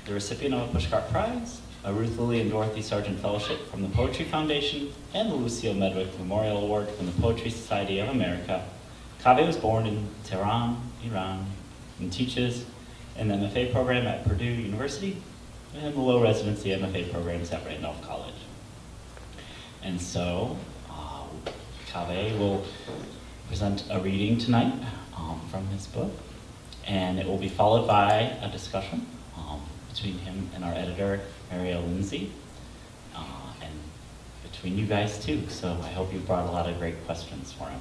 the recipient of a Pushcart Prize, a Ruth, Lilly, and Dorothy Sargent Fellowship from the Poetry Foundation, and the Lucille Medwick Memorial Award from the Poetry Society of America. Kaveh was born in Tehran, Iran, and teaches in the MFA program at Purdue University and the low-residency MFA programs at Randolph College. And so, Kaveh will present a reading tonight from his book, and it will be followed by a discussion between him and our editor, Marielle Lindsay, and between you guys too. So I hope you brought a lot of great questions for him.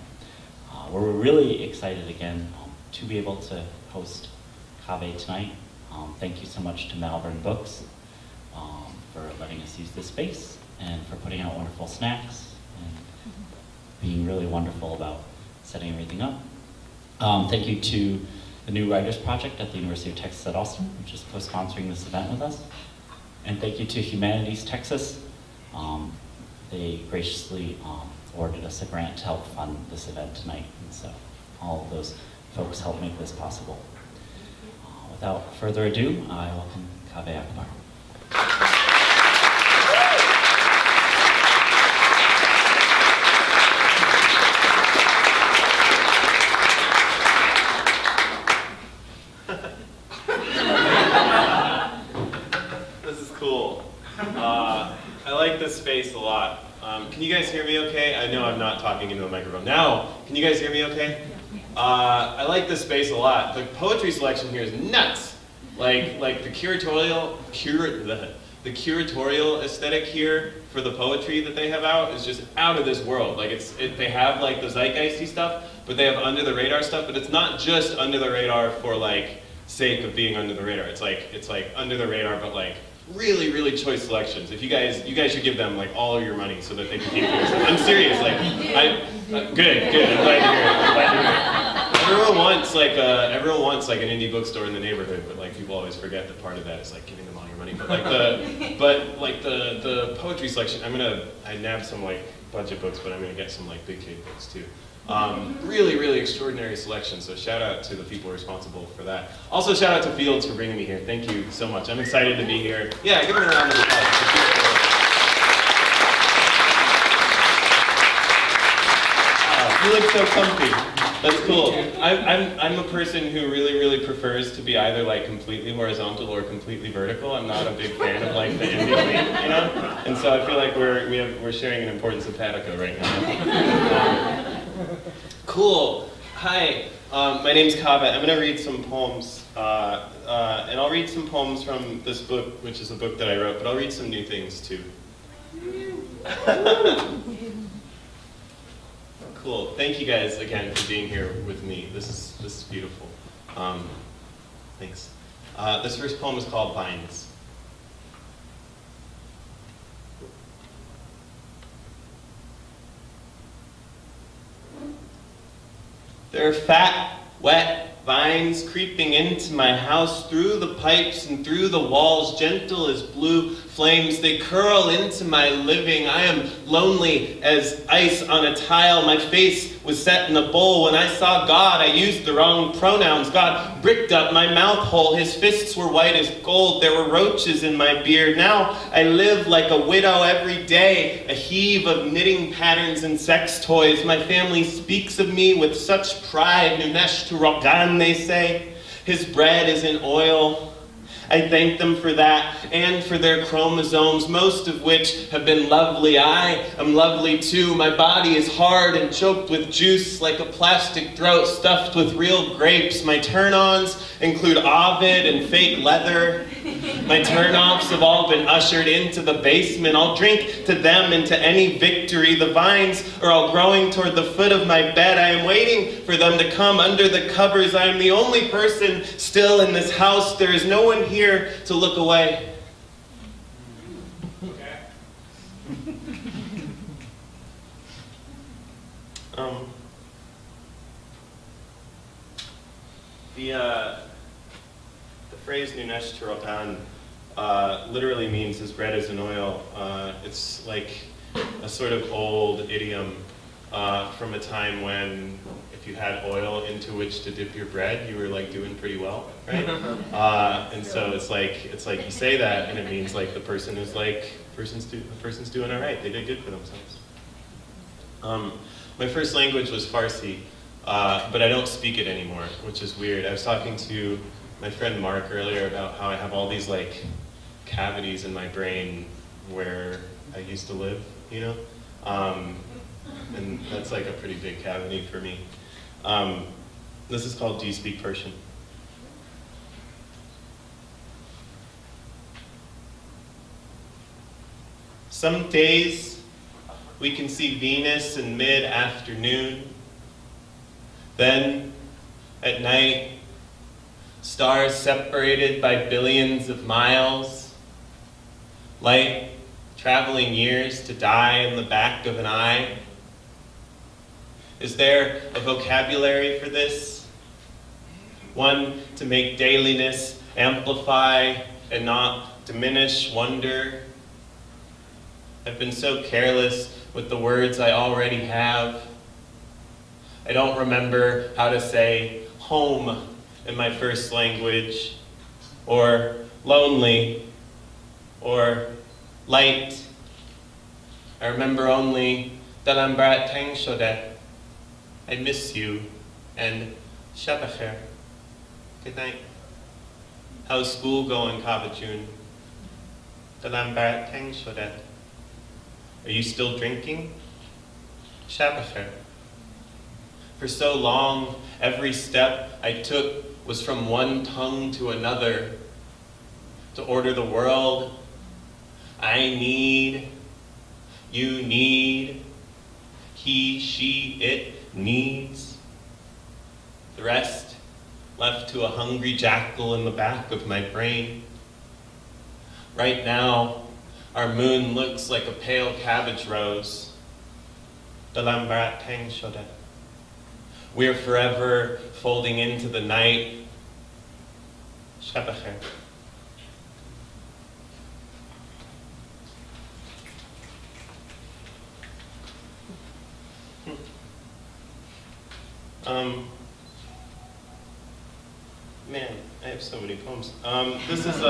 We're really excited again to be able to host Kaveh tonight. Thank you so much to Malvern Books for letting us use this space and for putting out wonderful snacks and being really wonderful about setting everything up. Thank you to the New Writers Project at the University of Texas at Austin, which is co-sponsoring this event with us. And thank you to Humanities Texas. They graciously awarded us a grant to help fund this event tonight. And so all of those folks helped make this possible. Without further ado, I welcome Kaveh Akbar. Space a lot. Can you guys hear me okay? I know I'm not talking into a microphone. Now, can you guys hear me okay? I like this space a lot. The poetry selection here is nuts. Like the curatorial aesthetic here for the poetry that they have out is just out of this world. Like they have like the zeitgeisty stuff, but they have under the radar stuff, but it's not just under the radar for like sake of being under the radar. It's like under the radar, but like really, really choice selections. If you guys should give them like all of your money so that they can keep doing stuff. I'm serious. Like, good. I'm glad to hear it. Everyone wants like an indie bookstore in the neighborhood, but like people always forget that part of that is like giving them all your money. But like the poetry selection, I nabbed some like budget books, but I'm gonna get some like big cake books too. Really, really extraordinary selection, so shout out to the people responsible for that. Also shout out to Fields for bringing me here. Thank you so much. I'm excited to be here. Yeah, give it a round of applause. You look so comfy. That's cool. I'm a person who really, really prefers to be either like completely horizontal or completely vertical. I'm not a big fan of like the in-between, you know? And so I feel like we're sharing an important simpatico right now. Cool. Hi, my name's Kaveh. I'm going to read some poems, and I'll read some poems from this book, which is a book that I wrote, but I'll read some new things too. Cool. Thank you guys again for being here with me. This is beautiful. Thanks. This first poem is called Blindness. There are fat, wet vines creeping into my house through the pipes and through the walls, gentle as blue flames. They curl into my living. I am lonely as ice on a tile. My face was set in a bowl. When I saw God, I used the wrong pronouns. God bricked up my mouth hole. His fists were white as gold. There were roaches in my beard. Now I live like a widow every day, a heave of knitting patterns and sex toys. My family speaks of me with such pride. Nunesh to Rogan, they say. His bread is in oil. I thank them for that and for their chromosomes, most of which have been lovely. I am lovely too. My body is hard and choked with juice like a plastic throat stuffed with real grapes. My turn-ons include Ovid and fake leather. My turn-offs have all been ushered into the basement. I'll drink to them and to any victory. The vines are all growing toward the foot of my bed. I am waiting for them to come under the covers. I am the only person still in this house. There is no one here to look away. The phrase Nunesh Tirotan literally means his bread is in oil. It's like a sort of old idiom from a time when, if if you had oil into which to dip your bread, you were like doing pretty well, right? And so it's like you say that, and it means like the person is like the person's doing all right. They did good for themselves. My first language was Farsi, but I don't speak it anymore, which is weird. I was talking to my friend Mark earlier about how I have all these like cavities in my brain where I used to live, you know? And that's like a pretty big cavity for me. This is called Do You Speak Persian? Some days we can see Venus in mid-afternoon. Then, at night, stars separated by billions of miles, light traveling years to die in the back of an eye. Is there a vocabulary for this? One to make dailiness amplify and not diminish wonder? I've been so careless with the words I already have. I don't remember how to say home in my first language, or lonely, or light. I remember only dalam barat tang shodet. I miss you, and shab khair. Good night. How's school going, Kaveh? Dalam barat tang shodet. Are you still drinking? Shab khair. For so long, every step I took was from one tongue to another. To order the world, I need, you need, he, she, it needs. The rest left to a hungry jackal in the back of my brain. Right now, our moon looks like a pale cabbage rose. Dalam barat tang shodet. We're forever folding into the night. Shab khair. Man, I have so many poems. This is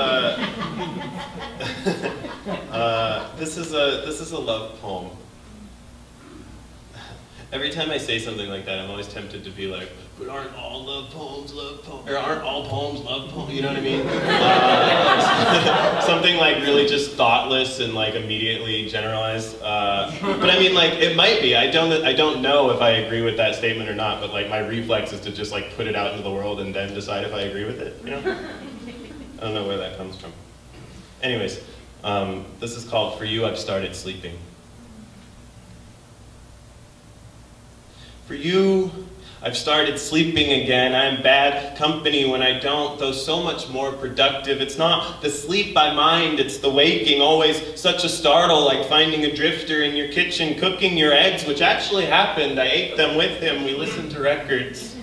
a love poem. Every time I say something like that, I'm always tempted to be like, but aren't all love poems love poems? Or aren't all poems love poems? You know what I mean? Something like really just thoughtless and like immediately generalized. But I mean, like, it might be. I don't know if I agree with that statement or not, but like my reflex is to just like put it out into the world and then decide if I agree with it, you know? I don't know where that comes from. Anyways, this is called For You, I've Started Sleeping. For you, I've started sleeping again. I'm bad company when I don't, though so much more productive. It's not the sleep I mind, it's the waking. Always such a startle, like finding a drifter in your kitchen, cooking your eggs, which actually happened. I ate them with him. We listened to records.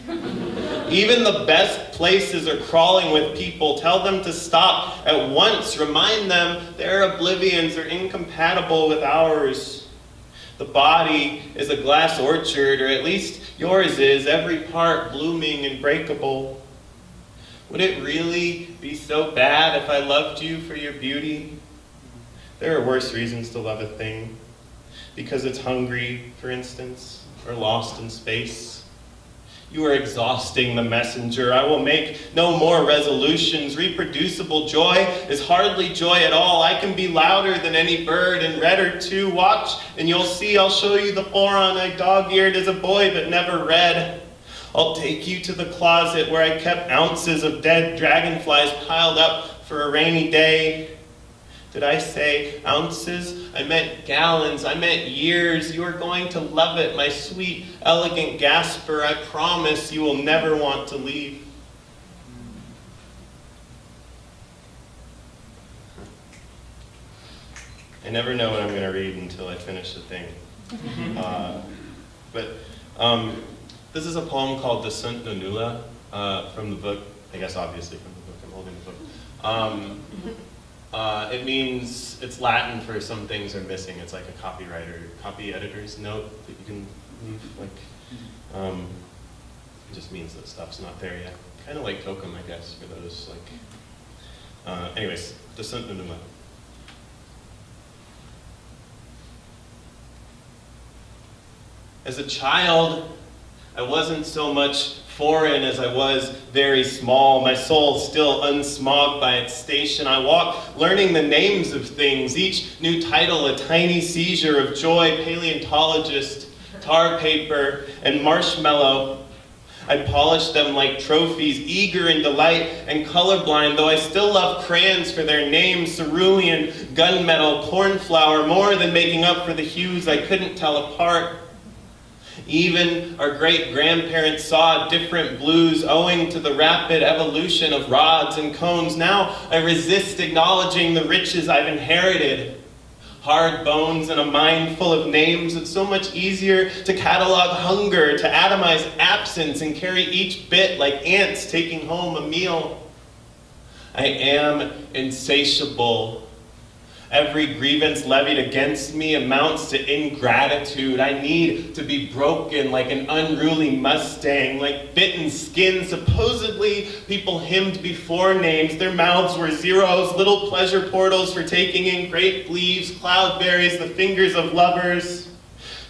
Even the best places are crawling with people. Tell them to stop at once. Remind them their oblivions are incompatible with ours. The body is a glass orchard, or at least yours is, every part blooming and breakable. Would it really be so bad if I loved you for your beauty? There are worse reasons to love a thing. Because it's hungry, for instance, or lost in space. You are exhausting the messenger. I will make no more resolutions. Reproducible joy is hardly joy at all. I can be louder than any bird and redder too. Watch and you'll see. I'll show you the Quran I dog-eared as a boy but never read. I'll take you to the closet where I kept ounces of dead dragonflies piled up for a rainy day. Did I say ounces? I meant gallons. I meant years. You are going to love it, my sweet, elegant gasper. I promise you will never want to leave. I never know what I'm going to read until I finish the thing. This is a poem called The Sunt Nonula from the book, I guess obviously from the book. I'm holding the book. It means, it's Latin for some things are missing. It's like a copy editor's note that you can leave. Like, just means that stuff's not there yet. Kind of like tokum, I guess, for those, like, anyways, descent numa. As a child, I wasn't so much foreign as I was very small, my soul still unsmogged by its station. I walk learning the names of things, each new title a tiny seizure of joy, paleontologist, tar paper, and marshmallow. I polish them like trophies, eager in delight and colorblind, though I still love crayons for their names, cerulean, gunmetal, cornflower, more than making up for the hues I couldn't tell apart. Even our great-grandparents saw different blues owing to the rapid evolution of rods and cones. Now I resist acknowledging the riches I've inherited. Hard bones and a mind full of names, it's so much easier to catalog hunger, to atomize absence and carry each bit like ants taking home a meal. I am insatiable. Every grievance levied against me amounts to ingratitude. I need to be broken like an unruly Mustang, like bitten skin. Supposedly, people hymned before names. Their mouths were zeros, little pleasure portals for taking in grape leaves, cloudberries, the fingers of lovers.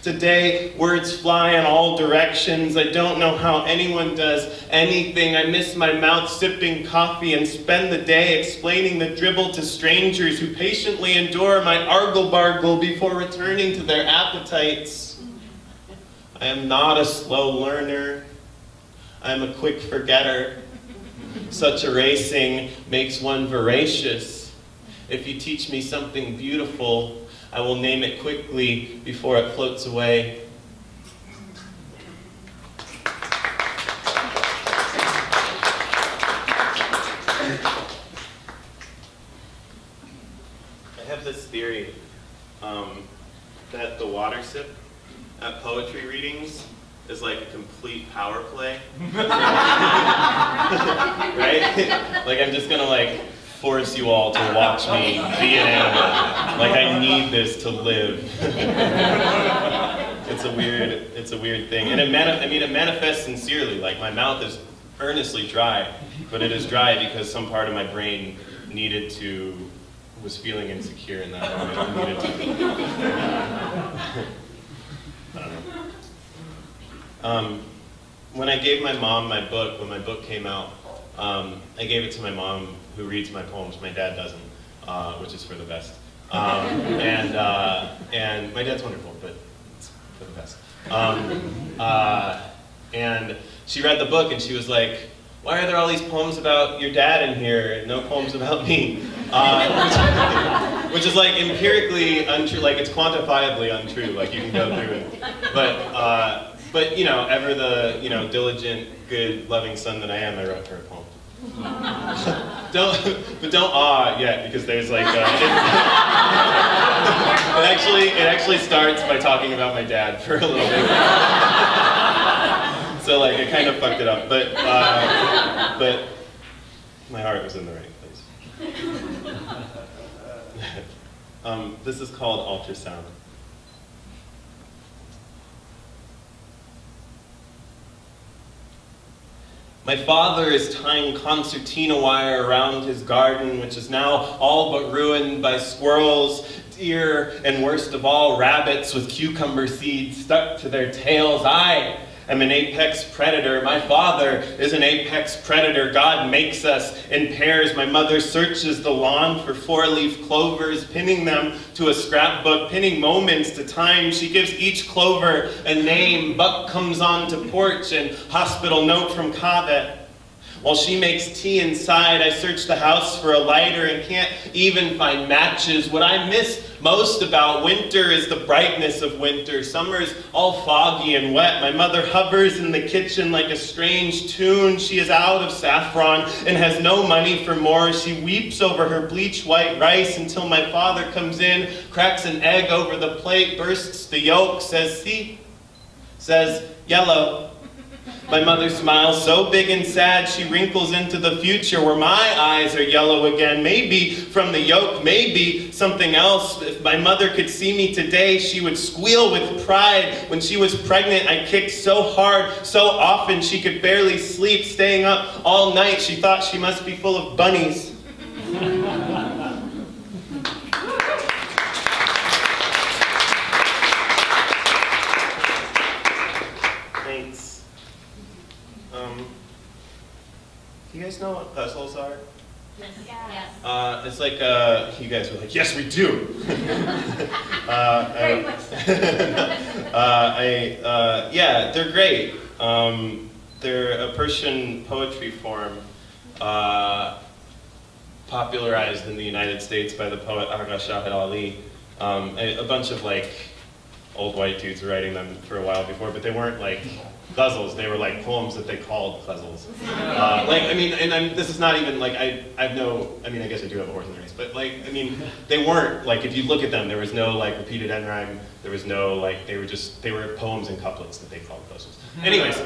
Today, words fly in all directions. I don't know how anyone does anything. I miss my mouth sipping coffee and spend the day explaining the dribble to strangers who patiently endure my argle-bargle before returning to their appetites. I am not a slow learner. I am a quick forgetter. Such erasing makes one voracious. If you teach me something beautiful, I will name it quickly before it floats away. I have this theory that the water sip at poetry readings is like a complete power play. Right? Like I'm just gonna force you all to watch me be an animal. Like I need this to live. It's a weird thing. And it manifests sincerely. Like my mouth is earnestly dry, but it is dry because some part of my brain was feeling insecure in that moment. Needed to. I don't know. When I gave my mom my book, when my book came out, I gave it to my mom, who reads my poems. My dad doesn't, which is for the best. And my dad's wonderful, but it's for the best. And she read the book and she was like, "Why are there all these poems about your dad in here and no poems about me?" Which is like empirically untrue, like it's quantifiably untrue. Like you can go through it, but you know, ever the diligent, good, loving son that I am, I wrote her a poem. Don't awe yet, because there's like it actually starts by talking about my dad for a little bit. So like I kind of fucked it up, but my heart was in the right place. This is called Ultrasound. My father is tying concertina wire around his garden, which is now all but ruined by squirrels, deer, and worst of all, rabbits with cucumber seeds stuck to their tails. I am an apex predator. My father is an apex predator. God makes us in pairs. My mother searches the lawn for four-leaf clovers, pinning them to a scrapbook, pinning moments to time. She gives each clover a name. Buck comes onto porch and hospital note from Kaveh. While she makes tea inside, I search the house for a lighter and can't even find matches. What I miss most about winter is the brightness of winter. Summer's all foggy and wet. My mother hovers in the kitchen like a strange tune. She is out of saffron and has no money for more. She weeps over her bleach white rice until my father comes in, cracks an egg over the plate, bursts the yolk, says, "See?" Says, "Yellow." My mother smiles so big and sad, she wrinkles into the future where my eyes are yellow again. Maybe from the yolk, maybe something else. If my mother could see me today, she would squeal with pride. When she was pregnant, I kicked so hard, so often she could barely sleep. Staying up all night, she thought she must be full of bunnies. Do you guys know what puzzles are? Yes. It's like, you guys were like, yes, we do. Very much so. Yeah, they're great. They're a Persian poetry form popularized in the United States by the poet Agha Shahid Ali. A bunch of like old white dudes were writing them for a while before, but they weren't like ghazals. They were like poems that they called ghazals. This is not even like I guess I do have a horse in the race, but like they weren't like, if you look at them, there was no like repeated end rhyme. There was no like, they were poems and couplets that they called ghazals. Anyways,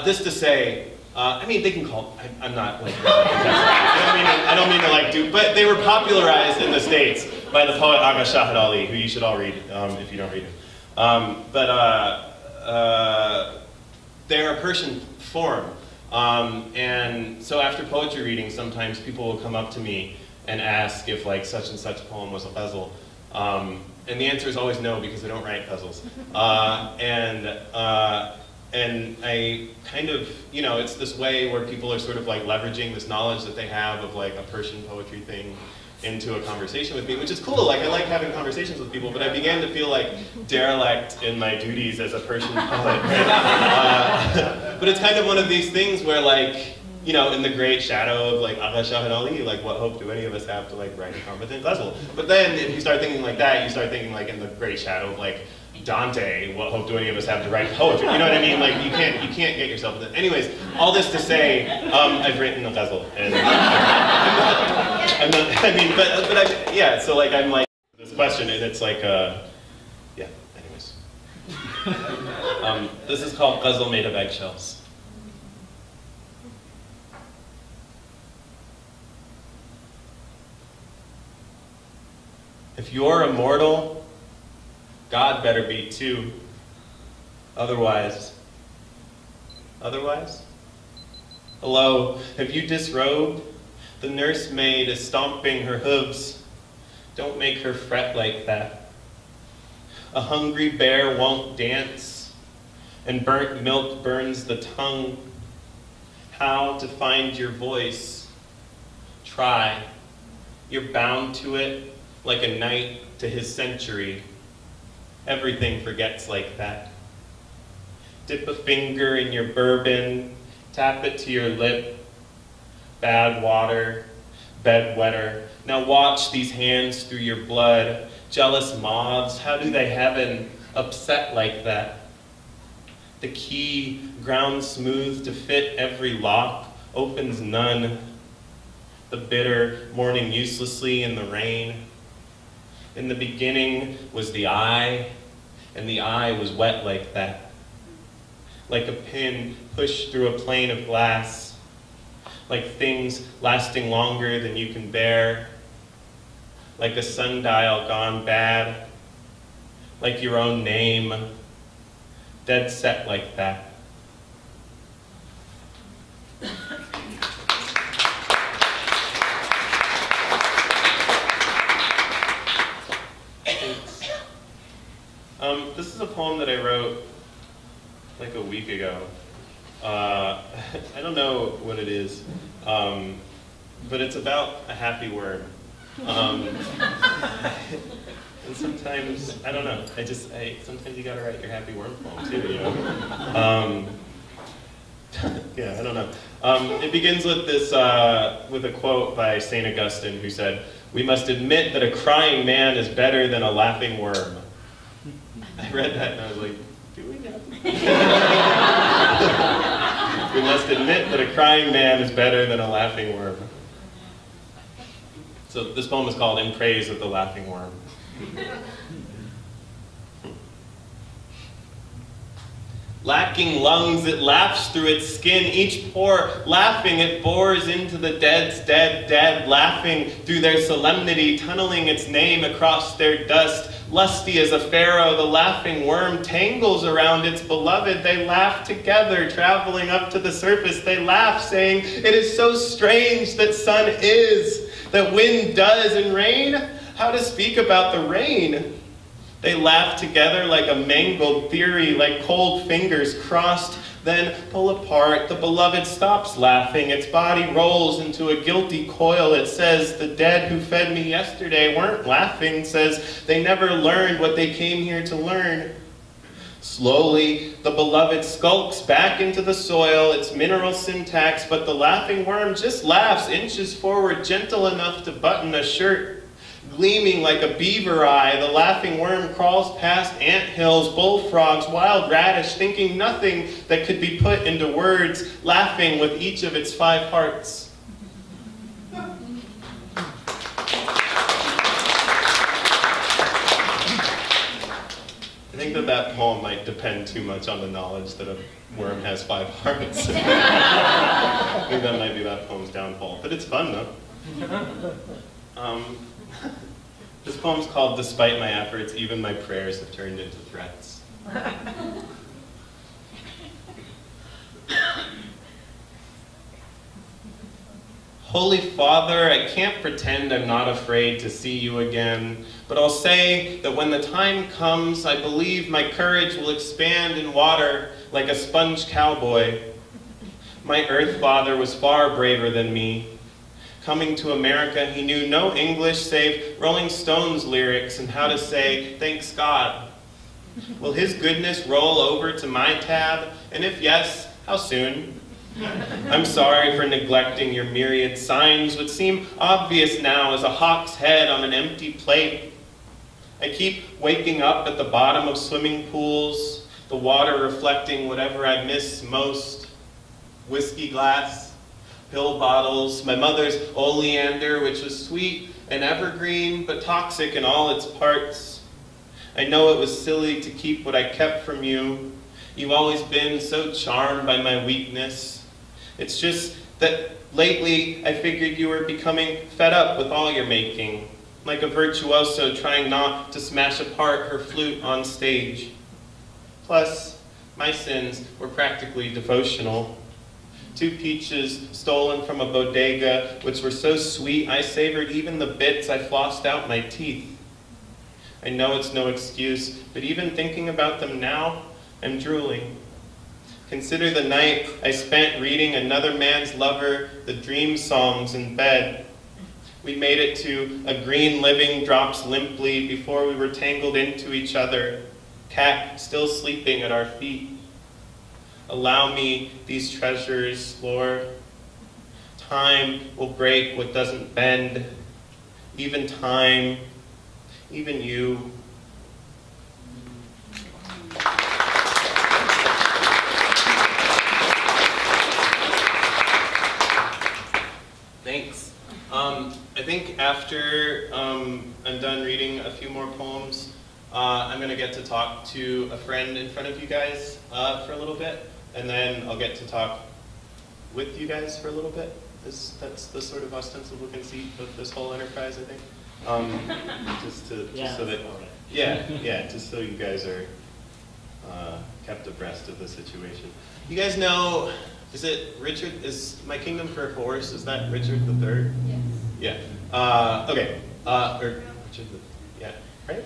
this to say, they can call. I'm not like. I don't mean to like do, but they were popularized in the States by the poet Agha Shahid Ali, who you should all read if you don't read him. They're a Persian form, and so after poetry reading, sometimes people will come up to me and ask if like such and such poem was a ghazal, and the answer is always no, because I don't write ghazals. And I kind of, it's this way where people are sort of like leveraging this knowledge that they have of like a Persian poetry thing into a conversation with me, which is cool. Like, I like having conversations with people, but I began to feel like derelict in my duties as a Persian poet, right? But it's kind of one of these things where like, in the great shadow of like Agha Shahid Ali, like what hope do any of us have to like write a competent ghazal? But then if you start thinking like that, you start thinking like in the great shadow of like Dante, what hope do any of us have to write poetry? You know what I mean? Like you can't get yourself in that. Anyways, all this to say, I've written a ghazal, and so like I'm like this question, and it's like anyways. This is called Ghazal Made of Eggshells. If you're immortal, God better be too. Otherwise? Hello, have you disrobed? The nursemaid is stomping her hooves. Don't make her fret like that. A hungry bear won't dance, and burnt milk burns the tongue. How to find your voice? Try. You're bound to it like a knight to his century. Everything forgets like that. Dip a finger in your bourbon, tap it to your lip. Bad water, bedwetter. Now watch these hands through your blood. Jealous moths, how do they heaven upset like that? The key, ground smooth to fit every lock, opens none. The bitter, mourning uselessly in the rain. In the beginning was the eye, and the eye was wet like that. Like a pin pushed through a plane of glass. Like things lasting longer than you can bear. Like a sundial gone bad. Like your own name. Dead set like that. This is a poem that I wrote like a week ago. I don't know what it is, but it's about a happy worm. And sometimes, I don't know, sometimes you gotta write your happy worm poem too, Yeah, I don't know. It begins with this, with a quote by St. Augustine, who said, "We must admit that a crying man is better than a laughing worm." I read that and I was like, do we know? We must admit that a crying man is better than a laughing worm. So this poem is called In Praise of the Laughing Worm. Lacking lungs, it laughs through its skin, each pore. Laughing, it bores into the dead's dead, laughing through their solemnity, tunneling its name across their dust. Lusty as a pharaoh, the laughing worm tangles around its beloved. They laugh together, traveling up to the surface. They laugh, saying, "It is so strange that sun is, that wind does, and rain. How to speak about the rain?" They laugh together like a mangled theory, like cold fingers crossed, then pull apart. The beloved stops laughing. Its body rolls into a guilty coil. It says, "The dead who fed me yesterday weren't laughing," says, "They never learned what they came here to learn." Slowly, the beloved skulks back into the soil, its mineral syntax, but the laughing worm just laughs, inches forward, gentle enough to button a shirt. Gleaming like a beaver eye, the laughing worm crawls past anthills, bullfrogs, wild radish, thinking nothing that could be put into words, laughing with each of its 5 hearts. I think that poem might depend too much on the knowledge that a worm has 5 hearts. I think that might be that poem's downfall, but it's fun though. This poem's called "Despite My Efforts, Even My Prayers Have Turned into Threats." Holy Father, I can't pretend I'm not afraid to see you again, but I'll say that when the time comes, I believe my courage will expand in water like a sponge cowboy. My Earth Father was far braver than me. Coming to America, he knew no English save Rolling Stones lyrics and how to say, "Thanks God." Will his goodness roll over to my tab? And if yes, how soon? I'm sorry for neglecting your myriad signs, which seem obvious now as a hawk's head on an empty plate. I keep waking up at the bottom of swimming pools, the water reflecting whatever I miss most. Whiskey glass, pill bottles, my mother's oleander, which was sweet and evergreen, but toxic in all its parts. I know it was silly to keep what I kept from you. You've always been so charmed by my weakness. It's just that lately I figured you were becoming fed up with all you're making, like a virtuoso trying not to smash apart her flute on stage. Plus, my sins were practically devotional. 2 peaches stolen from a bodega, which were so sweet I savored even the bits I flossed out my teeth. I know it's no excuse, but even thinking about them now, I'm drooling. Consider the night I spent reading another man's lover the dream songs in bed. We made it to "A Green Living Drops Limply" before we were tangled into each other, cat still sleeping at our feet. Allow me these treasures, Lord. Time will break what doesn't bend. Even time, even you. Thanks. I think after I'm done reading a few more poems, I'm going to get to talk to a friend in front of you guys for a little bit. And then I'll get to talk with you guys for a little bit. That's the sort of ostensible conceit of this whole enterprise, I think. Just so you guys are kept abreast of the situation. You guys know, is it Richard? Is My Kingdom for a Horse? Is that Richard III? Yes. Yeah. Okay. Or Richard the, yeah. Right?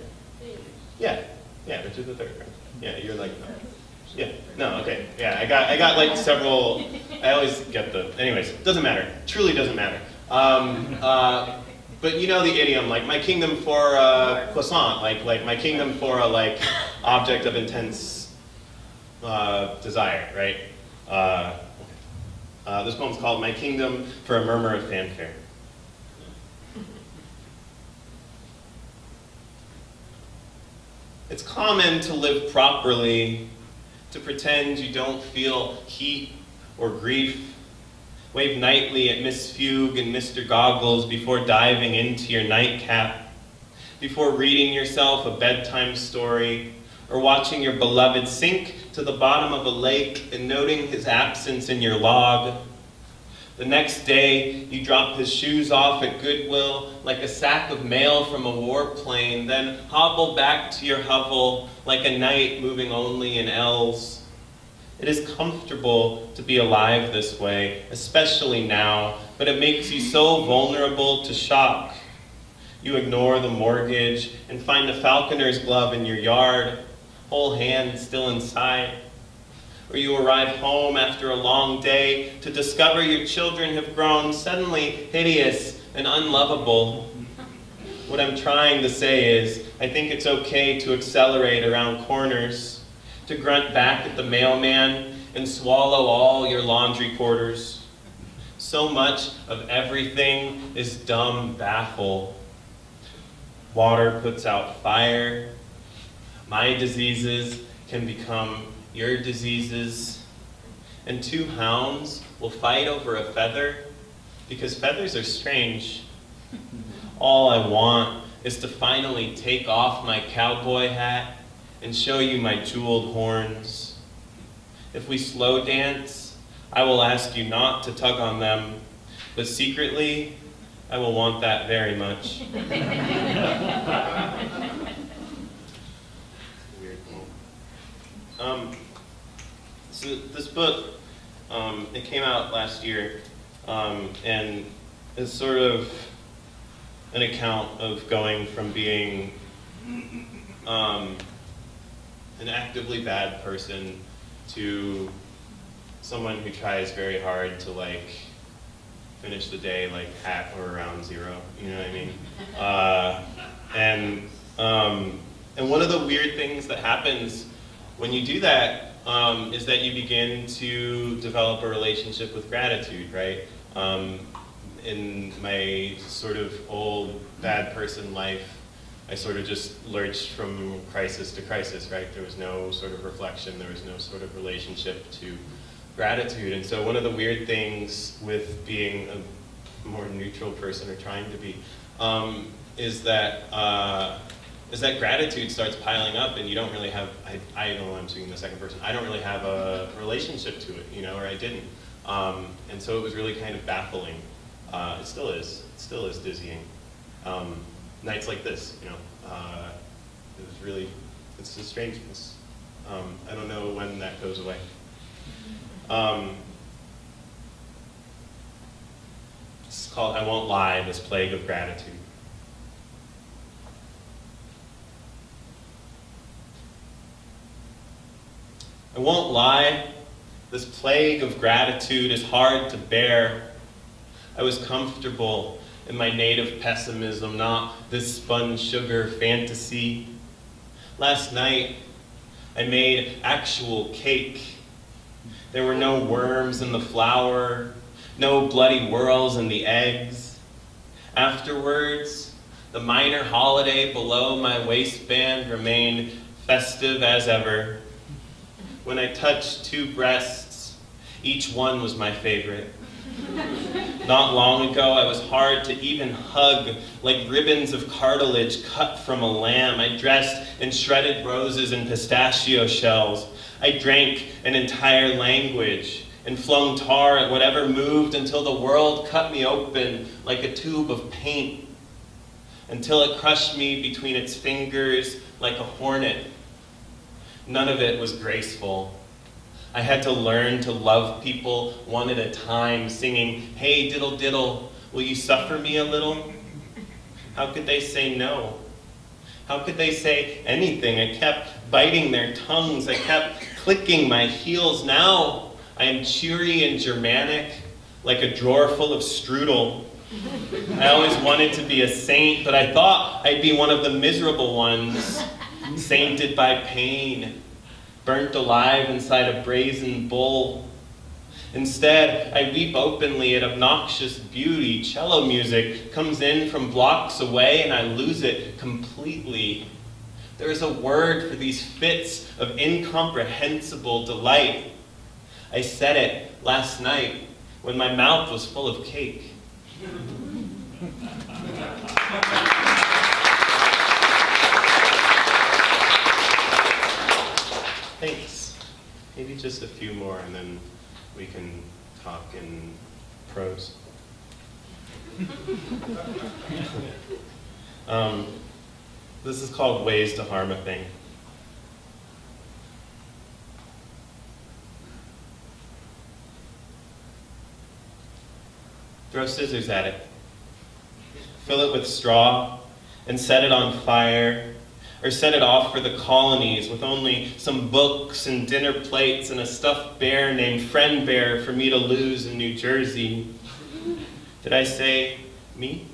Yeah. Yeah. Richard III. Right? Yeah. You're like. No. Yeah, no, okay. Yeah, I got like several, I always get anyways, doesn't matter. Truly doesn't matter. But you know the idiom, like my kingdom for a croissant, like my kingdom for a object of intense desire, right? This poem's called "My Kingdom for a Murmur of Fanfare." It's common to live properly, to pretend you don't feel heat or grief. Wave nightly at Miss Fugue and Mr. Goggles before diving into your nightcap, before reading yourself a bedtime story, or watching your beloved sink to the bottom of a lake and noting his absence in your log. The next day, you drop his shoes off at Goodwill like a sack of mail from a warplane, then hobble back to your hovel like a knight moving only in L's. It is comfortable to be alive this way, especially now, but it makes you so vulnerable to shock. You ignore the mortgage and find a falconer's glove in your yard, whole hand still inside. Or you arrive home after a long day to discover your children have grown suddenly hideous and unlovable. What I'm trying to say is, I think it's okay to accelerate around corners, to grunt back at the mailman and swallow all your laundry quarters. So much of everything is dumb baffle. Water puts out fire. My diseases can become your diseases. And two hounds will fight over a feather because feathers are strange. All I want is to finally take off my cowboy hat and show you my jeweled horns. If we slow dance, I will ask you not to tug on them, but secretly, I will want that very much. Weird. So this book, it came out last year, and is sort of an account of going from being an actively bad person to someone who tries very hard to finish the day at or around zero, you know what I mean? And one of the weird things that happens when you do that is that you begin to develop a relationship with gratitude, right? In my sort of old bad person life, I sort of just lurched from crisis to crisis, right? There was no sort of reflection, there was no sort of relationship to gratitude. And so one of the weird things with being a more neutral person, or trying to be, is that gratitude starts piling up and you don't really have, I know I'm speaking in the second person, I don't really have a relationship to it, or I didn't. And so it was really kind of baffling. It still is dizzying. Nights like this, it was really, it's a strangeness. I don't know when that goes away. It's called I Won't Lie, This Plague of Gratitude. I won't lie, this plague of gratitude is hard to bear. I was comfortable in my native pessimism, not this spun sugar fantasy. Last night, I made actual cake. There were no worms in the flour, no bloody whirls in the eggs. Afterwards, the minor holiday below my waistband remained festive as ever. When I touched two breasts, each one was my favorite. Not long ago, I was hard to even hug, like ribbons of cartilage cut from a lamb. I dressed in shredded roses and pistachio shells. I drank an entire language and flung tar at whatever moved until the world cut me open like a tube of paint, until it crushed me between its fingers like a hornet. None of it was graceful. I had to learn to love people one at a time, singing, "Hey, diddle diddle, will you suffer me a little?" How could they say no? How could they say anything? I kept biting their tongues. I kept clicking my heels. Now I am cheery and Germanic, like a drawer full of strudel. I always wanted to be a saint, but I thought I'd be one of the miserable ones, sainted by pain, burnt alive inside a brazen bull. Instead, I weep openly at obnoxious beauty. Cello music comes in from blocks away and I lose it completely. There is a word for these fits of incomprehensible delight. I said it last night when my mouth was full of cake. Thanks. Maybe just a few more, and then we can talk in prose. This is called Ways to Harm a Thing. Throw scissors at it. Fill it with straw and set it on fire, or set it off for the colonies with only some books and dinner plates and a stuffed bear named Friend Bear for me to lose in New Jersey. Did I say me?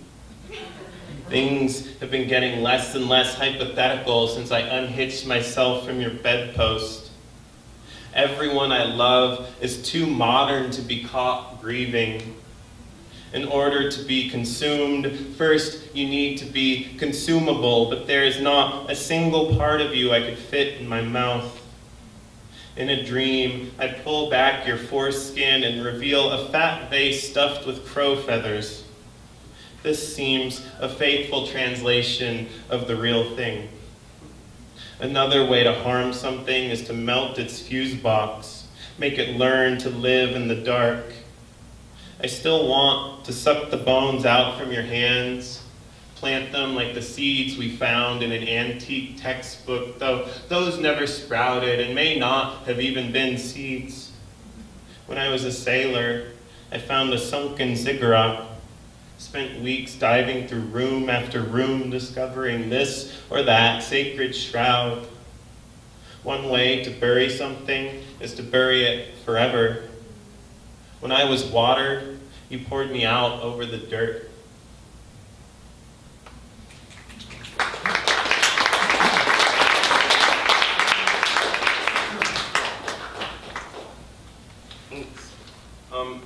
Things have been getting less and less hypothetical since I unhitched myself from your bedpost. Everyone I love is too modern to be caught grieving. In order to be consumed, first you need to be consumable, but there is not a single part of you I could fit in my mouth. In a dream, I pull back your foreskin and reveal a fat vase stuffed with crow feathers. This seems a faithful translation of the real thing. Another way to harm something is to melt its fuse box, make it learn to live in the dark. I still want to suck the bones out from your hands, plant them like the seeds we found in an antique textbook, though those never sprouted and may not have even been seeds. When I was a sailor, I found a sunken ziggurat, spent weeks diving through room after room, discovering this or that sacred shroud. One way to bury something is to bury it forever. When I was water, you poured me out over the dirt. Thanks.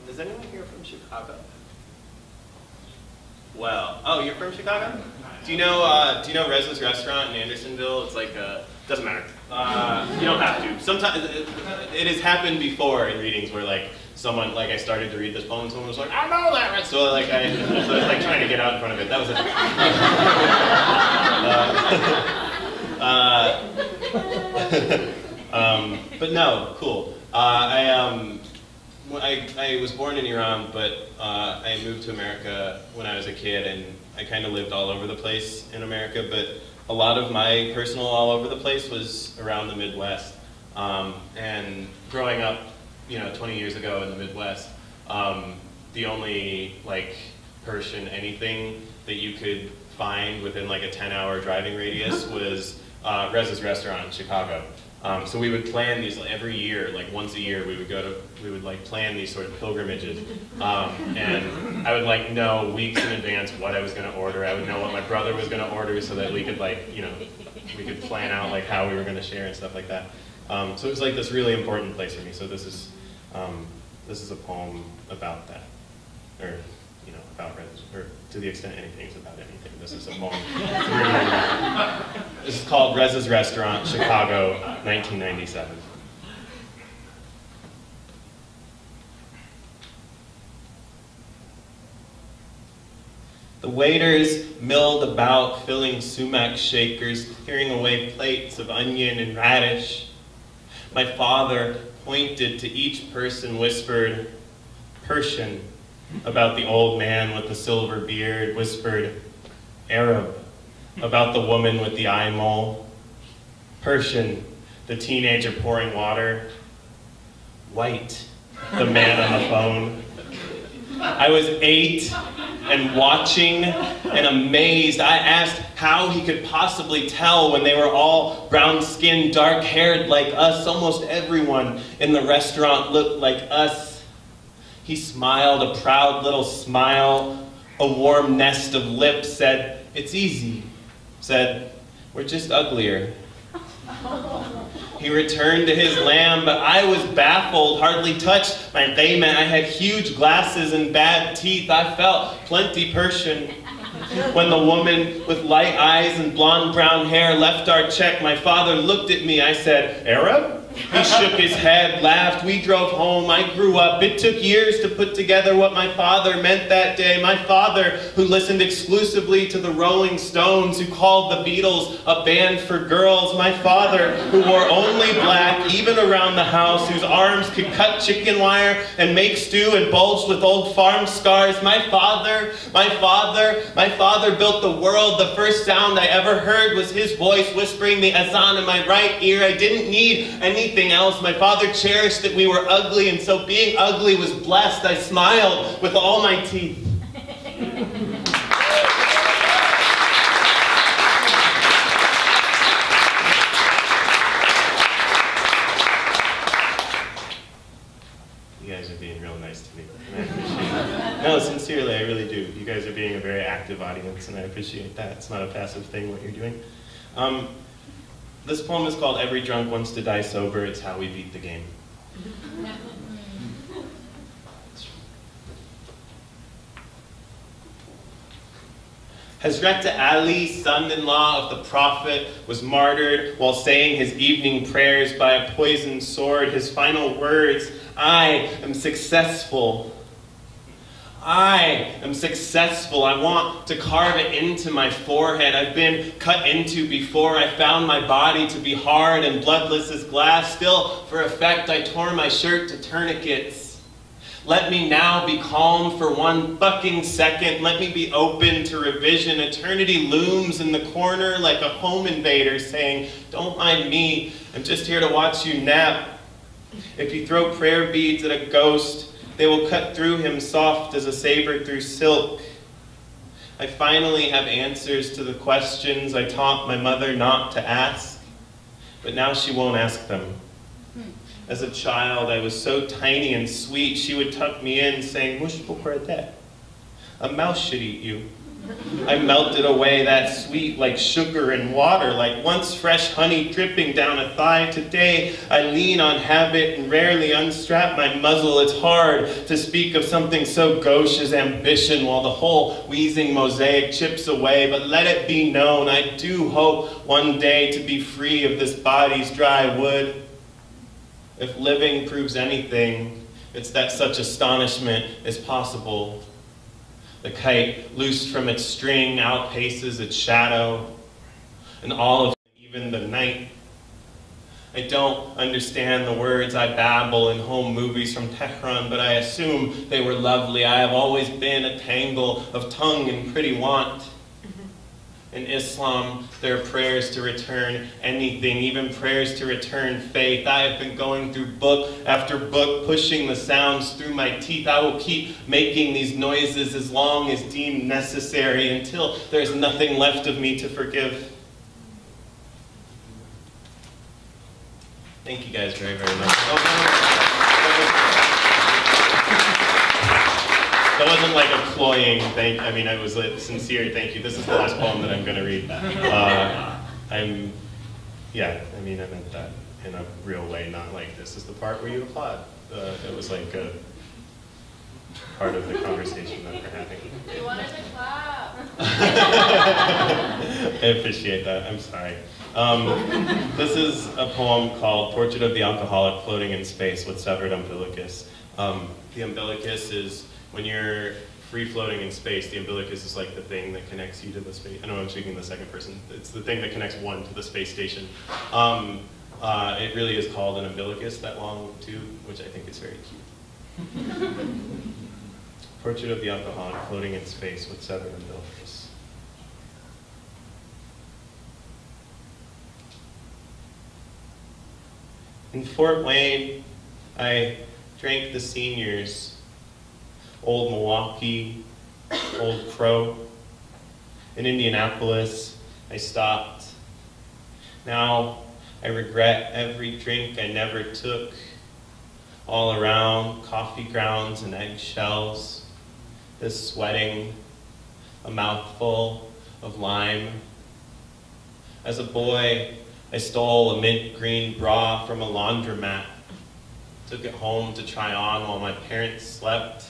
Is anyone here from Chicago? Well, oh, you're from Chicago? Do you know Reza's restaurant in Andersonville? It's like, doesn't matter. You don't have to. Sometimes, it has happened before in readings where like, someone, like I started to read this poem and someone was like, I know that restaurant. So like I was like trying to get out in front of it. That was it. But no, cool. I was born in Iran, but I moved to America when I was a kid, and I kind of lived all over the place in America, but a lot of my personal all over the place was around the Midwest. And growing up, 20 years ago in the Midwest, the only like Persian anything that you could find within like a 10-hour driving radius was Reza's restaurant in Chicago. So we would plan these every year, like once a year, we would like plan these sort of pilgrimages. And I would like know weeks in advance what I was going to order. I would know what my brother was going to order so that we could like, we could plan out like how we were going to share and stuff like that. So it was like this really important place for me. So this is a poem about that, or about Rez, or to the extent anything's about anything. This is a poem. This is called Reza's Restaurant, Chicago, 1997. The waiters milled about, filling sumac shakers, clearing away plates of onion and radish. My father pointed to each person, whispered, Persian, about the old man with the silver beard, whispered, Arab, about the woman with the eye mole, Persian, the teenager pouring water, white, the man on the phone. I was 8 and watching and amazed. I asked how he could possibly tell when they were all brown-skinned, dark-haired like us. Almost everyone in the restaurant looked like us. He smiled, a proud little smile, a warm nest of lips, said, it's easy, said, we're just uglier. He returned to his lamb, but I was baffled, hardly touched my qeymah. I had huge glasses and bad teeth. I felt plenty Persian. When the woman with light eyes and blonde brown hair left our check, my father looked at me. I said, Arab? He shook his head, laughed, we drove home, I grew up. It took years to put together what my father meant that day. My father, who listened exclusively to the Rolling Stones, who called the Beatles a band for girls. My father, who wore only black, even around the house, whose arms could cut chicken wire and make stew and bulged with old farm scars. My father built the world. The first sound I ever heard was his voice whispering the azan in my right ear. I didn't need anything else. My father cherished that we were ugly, and so being ugly was blessed. I smiled with all my teeth. You guys are being real nice to me, and I appreciate it. No, sincerely, I really do. You guys are being a very active audience, and I appreciate that. It's not a passive thing, what you're doing. This poem is called Every Drunk Wants to Die Sober. It's how we beat the game. Hazrat Ali, son-in-law of the Prophet, was martyred while saying his evening prayers by a poisoned sword. His final words, I am successful. I am successful. I want to carve it into my forehead. I've been cut into before. I found my body to be hard and bloodless as glass. Still, for effect, I tore my shirt to tourniquets. Let me now be calm for one fucking second. Let me be open to revision. Eternity looms in the corner like a home invader saying, don't mind me. I'm just here to watch you nap. If you throw prayer beads at a ghost, they will cut through him soft as a saber through silk. I finally have answers to the questions I taught my mother not to ask, but now she won't ask them. As a child, I was so tiny and sweet, she would tuck me in saying, "Mush pukradeh." A mouse should eat you. I melted away that sweet like sugar and water, like once fresh honey dripping down a thigh. Today, I lean on habit and rarely unstrap my muzzle. It's hard to speak of something so gauche as ambition while the whole wheezing mosaic chips away. But let it be known, I do hope one day to be free of this body's dry wood. If living proves anything, it's that such astonishment is possible. The kite, loosed from its string, outpaces its shadow, and all of it, even the night. I don't understand the words I babble in home movies from Tehran, but I assume they were lovely. I have always been a tangle of tongue and pretty want. In Islam, there are prayers to return anything, even prayers to return faith. I have been going through book after book, pushing the sounds through my teeth. I will keep making these noises as long as deemed necessary until there's nothing left of me to forgive. Thank you guys very, very much. That wasn't like a cloying thank you. I mean, it was a sincere thank you. This is the last poem that I'm going to read. I meant that in a real way, not like this is the part where you applaud. It was like a part of the conversation that we're having. We wanted to clap. I appreciate that. I'm sorry. This is a poem called Portrait of the Alcoholic Floating in Space with Severed Umbilicus. The umbilicus is when you're free-floating in space, the umbilicus is like the thing that connects you to the space. I know I'm speaking in the second person. It's the thing that connects one to the space station. It really is called an umbilicus, that long tube, which I think is very cute. Portrait of the Alcoholic Floating in Space with Severed Umbilicus. In Fort Wayne, I drank the seniors. Old Milwaukee, Old Crow. In Indianapolis, I stopped. Now, I regret every drink I never took. All around, coffee grounds and eggshells. This sweating, a mouthful of lime. As a boy, I stole a mint green bra from a laundromat. Took it home to try on while my parents slept.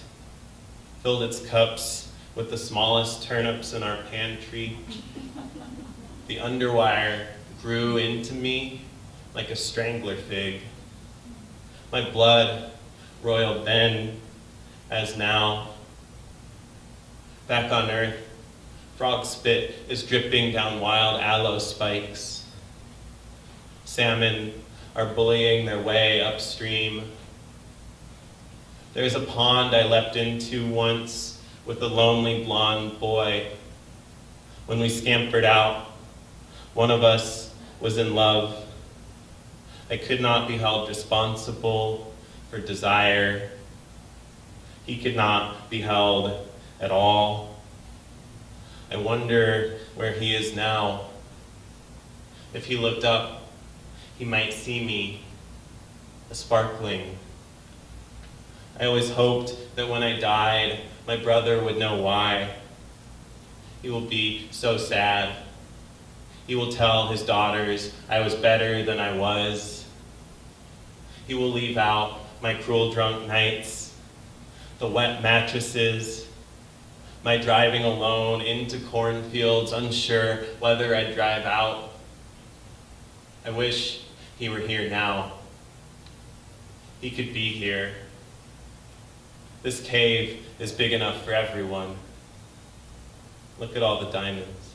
Filled its cups with the smallest turnips in our pantry. The underwire grew into me like a strangler fig. My blood roiled then as now. Back on Earth, frog spit is dripping down wild aloe spikes. Salmon are bullying their way upstream. There's a pond I leapt into once with a lonely blonde boy. When we scampered out, one of us was in love. I could not be held responsible for desire. He could not be held at all. I wonder where he is now. If he looked up, he might see me, a sparkling. I always hoped that when I died, my brother would know why. He will be so sad. He will tell his daughters I was better than I was. He will leave out my cruel drunk nights, the wet mattresses, my driving alone into cornfields, unsure whether I'd drive out. I wish he were here now. He could be here. This cave is big enough for everyone. Look at all the diamonds.